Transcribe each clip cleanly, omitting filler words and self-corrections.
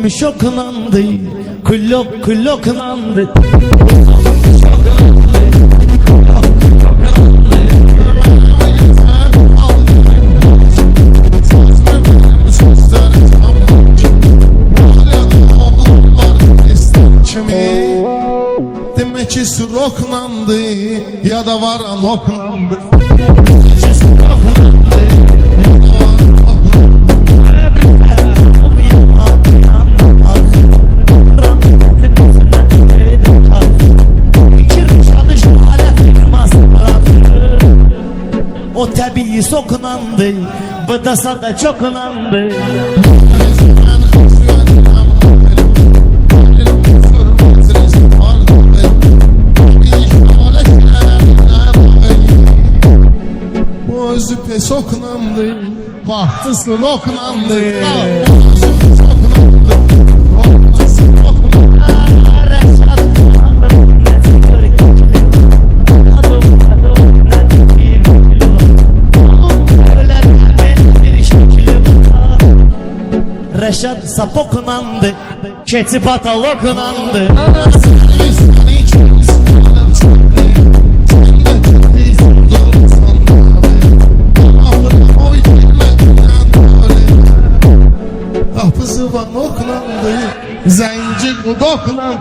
Bulunmuş oklandı, kullok kulloklandı. Demek ki suroklandı ya da var anoklandı. O tabii soklandı, bu da sada çoklandı. Bu özü pes oklandı, bahtısı oklandı. Reşat sapoklandı, keçi pataloklandı. Kapısı var oklandı, zenci kudoklandı.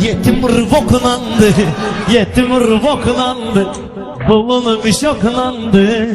Yetim rıvoklandı, yetim rıvoklandı. Bulunmuş oklandı.